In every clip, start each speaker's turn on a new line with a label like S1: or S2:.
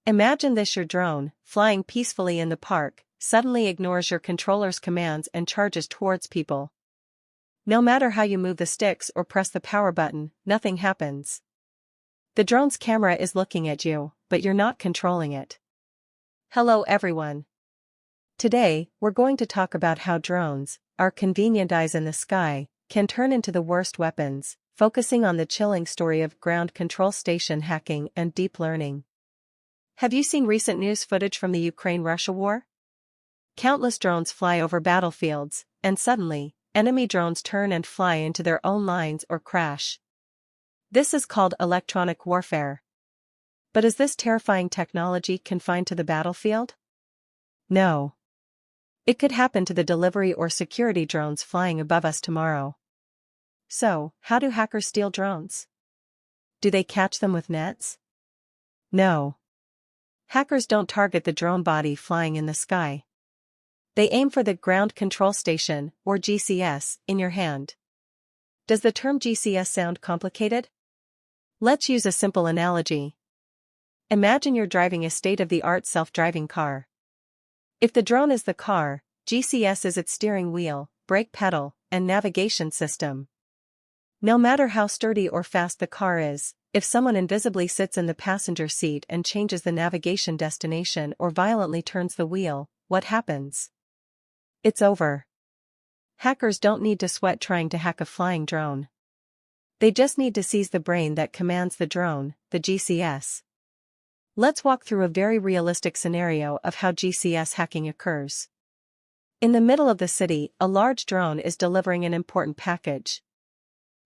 S1: Imagine this: your drone, flying peacefully in the park, suddenly ignores your controller's commands and charges towards people. No matter how you move the sticks or press the power button, nothing happens. The drone's camera is looking at you, but you're not controlling it. Hello everyone. Today, we're going to talk about how drones, our convenient eyes in the sky, can turn into the worst weapons, focusing on the chilling story of ground control station hacking and deep learning. Have you seen recent news footage from the Ukraine-Russia war? Countless drones fly over battlefields, and suddenly, enemy drones turn and fly into their own lines or crash. This is called electronic warfare. But is this terrifying technology confined to the battlefield? No. It could happen to the delivery or security drones flying above us tomorrow. So, how do hackers steal drones? Do they catch them with nets? No. Hackers don't target the drone body flying in the sky. They aim for the ground control station, or GCS, in your hand. Does the term GCS sound complicated? Let's use a simple analogy. Imagine you're driving a state-of-the-art self-driving car. If the drone is the car, GCS is its steering wheel, brake pedal, and navigation system. No matter how sturdy or fast the car is, if someone invisibly sits in the passenger seat and changes the navigation destination or violently turns the wheel, what happens? It's over. Hackers don't need to sweat trying to hack a flying drone. They just need to seize the brain that commands the drone, the GCS. Let's walk through a very realistic scenario of how GCS hacking occurs. In the middle of the city, a large drone is delivering an important package.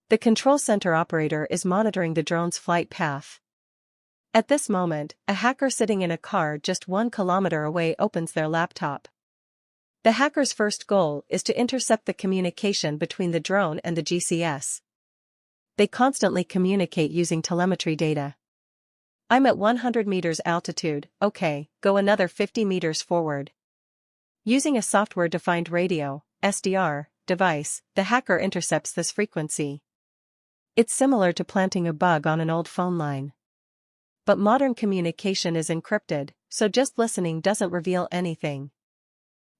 S1: The control center operator is monitoring the drone's flight path. At this moment, a hacker sitting in a car just 1 kilometer away opens their laptop. The hacker's first goal is to intercept the communication between the drone and the GCS. They constantly communicate using telemetry data. I'm at 100 meters altitude, okay, go another 50 meters forward. Using a software-defined radio, SDR, device, the hacker intercepts this frequency. It's similar to planting a bug on an old phone line. But modern communication is encrypted, so just listening doesn't reveal anything.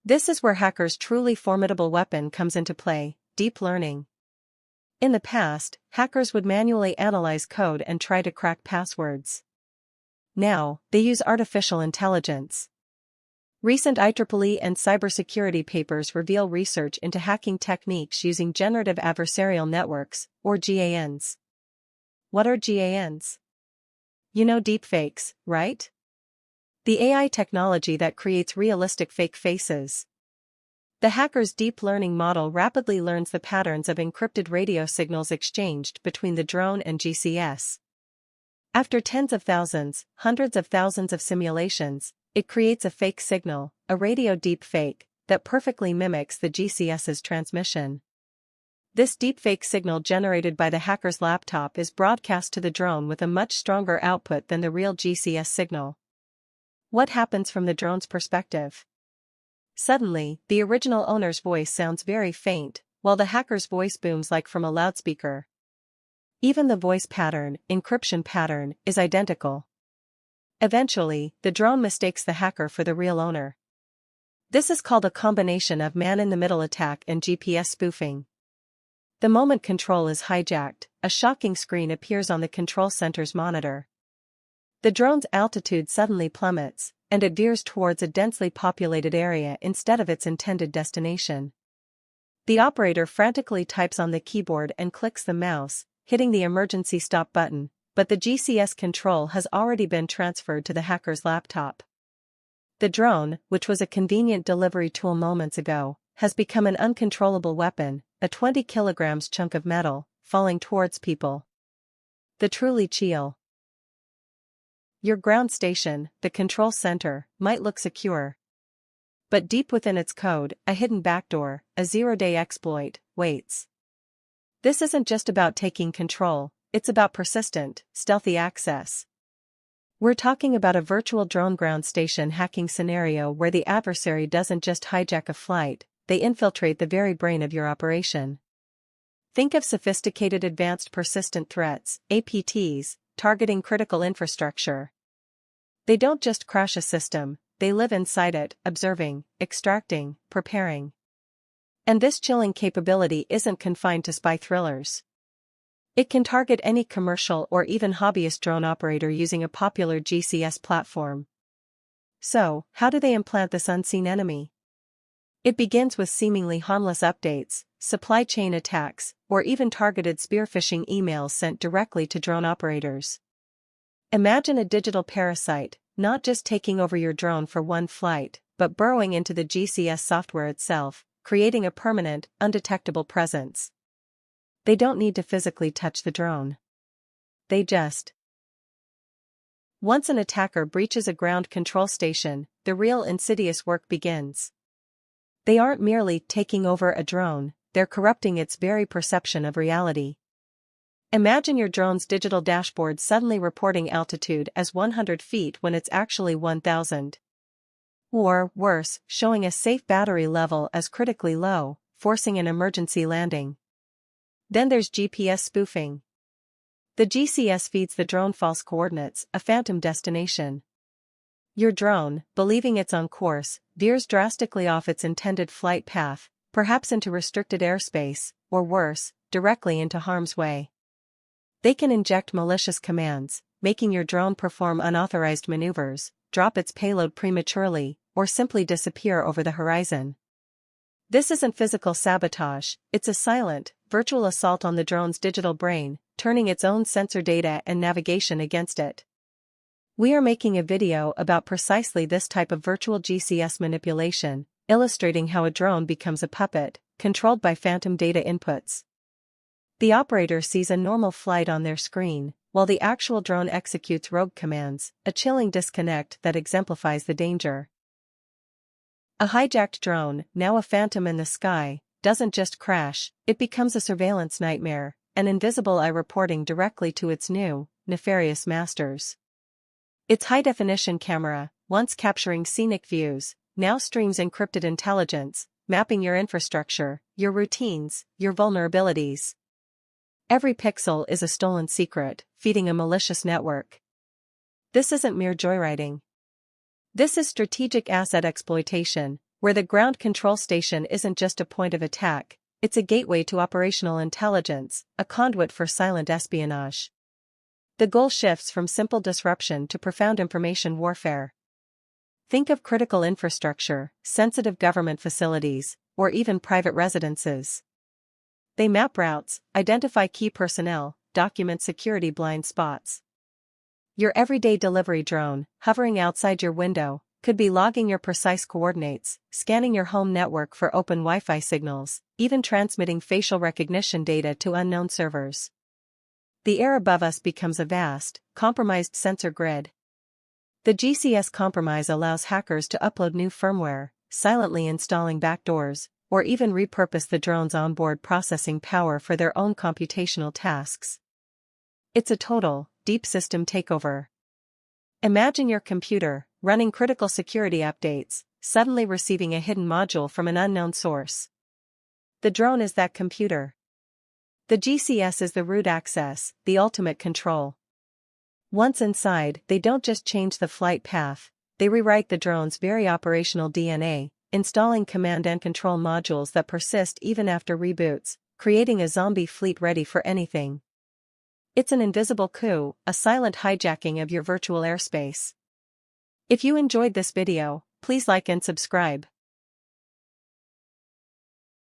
S1: This is where hackers' truly formidable weapon comes into play: deep learning. In the past, hackers would manually analyze code and try to crack passwords. Now, they use artificial intelligence. Recent IEEE and cybersecurity papers reveal research into hacking techniques using generative adversarial networks, or GANs. What are GANs? You know deepfakes, right? The AI technology that creates realistic fake faces. The hacker's deep learning model rapidly learns the patterns of encrypted radio signals exchanged between the drone and GCS. After tens of thousands, hundreds of thousands of simulations, it creates a fake signal, a radio deepfake, that perfectly mimics the GCS's transmission. This deepfake signal generated by the hacker's laptop is broadcast to the drone with a much stronger output than the real GCS signal. What happens from the drone's perspective? Suddenly, the original owner's voice sounds very faint, while the hacker's voice booms like from a loudspeaker. Even the voice pattern, encryption pattern, is identical. Eventually, the drone mistakes the hacker for the real owner. This is called a combination of man-in-the-middle attack and GPS spoofing. The moment control is hijacked, a shocking screen appears on the control center's monitor. The drone's altitude suddenly plummets, and it veers towards a densely populated area instead of its intended destination. The operator frantically types on the keyboard and clicks the mouse, hitting the emergency stop button, but the GCS control has already been transferred to the hacker's laptop. The drone, which was a convenient delivery tool moments ago, has become an uncontrollable weapon, a 20 kilograms chunk of metal, falling towards people. The truly chill. Your ground station, the control center, might look secure. But deep within its code, a hidden backdoor, a zero-day exploit, waits. This isn't just about taking control, it's about persistent, stealthy access. We're talking about a virtual drone ground station hacking scenario where the adversary doesn't just hijack a flight, they infiltrate the very brain of your operation. Think of sophisticated advanced persistent threats, APTs, targeting critical infrastructure. They don't just crash a system, they live inside it, observing, extracting, preparing. And this chilling capability isn't confined to spy thrillers. It can target any commercial or even hobbyist drone operator using a popular GCS platform. So, how do they implant this unseen enemy? It begins with seemingly harmless updates, supply chain attacks, or even targeted spearphishing emails sent directly to drone operators. Imagine a digital parasite, not just taking over your drone for one flight, but burrowing into the GCS software itself, creating a permanent, undetectable presence. They don't need to physically touch the drone. They just. Once an attacker breaches a ground control station, the real insidious work begins. They aren't merely taking over a drone, they're corrupting its very perception of reality. Imagine your drone's digital dashboard suddenly reporting altitude as 100 feet when it's actually 1,000. Or, worse, showing a safe battery level as critically low, forcing an emergency landing. Then there's GPS spoofing. The GCS feeds the drone false coordinates, a phantom destination. Your drone, believing it's on course, veers drastically off its intended flight path, perhaps into restricted airspace, or worse, directly into harm's way. They can inject malicious commands, making your drone perform unauthorized maneuvers, drop its payload prematurely, or simply disappear over the horizon. This isn't physical sabotage, it's a silent, virtual assault on the drone's digital brain, turning its own sensor data and navigation against it. We are making a video about precisely this type of virtual GCS manipulation, illustrating how a drone becomes a puppet, controlled by phantom data inputs. The operator sees a normal flight on their screen, while the actual drone executes rogue commands, a chilling disconnect that exemplifies the danger. A hijacked drone, now a phantom in the sky, doesn't just crash, it becomes a surveillance nightmare, an invisible eye reporting directly to its new, nefarious masters. Its high-definition camera, once capturing scenic views, now streams encrypted intelligence, mapping your infrastructure, your routines, your vulnerabilities. Every pixel is a stolen secret, feeding a malicious network. This isn't mere joyriding. This is strategic asset exploitation, where the ground control station isn't just a point of attack, it's a gateway to operational intelligence, a conduit for silent espionage. The goal shifts from simple disruption to profound information warfare. Think of critical infrastructure, sensitive government facilities, or even private residences. They map routes, identify key personnel, document security blind spots. Your everyday delivery drone, hovering outside your window, could be logging your precise coordinates, scanning your home network for open Wi-Fi signals, even transmitting facial recognition data to unknown servers. The air above us becomes a vast, compromised sensor grid. The GCS compromise allows hackers to upload new firmware, silently installing backdoors, or even repurpose the drone's onboard processing power for their own computational tasks. It's a total, deep system takeover. Imagine your computer, running critical security updates, suddenly receiving a hidden module from an unknown source. The drone is that computer. The GCS is the root access, the ultimate control. Once inside, they don't just change the flight path, they rewrite the drone's very operational DNA, installing command and control modules that persist even after reboots, creating a zombie fleet ready for anything. It's an invisible coup, a silent hijacking of your virtual airspace. If you enjoyed this video, please like and subscribe.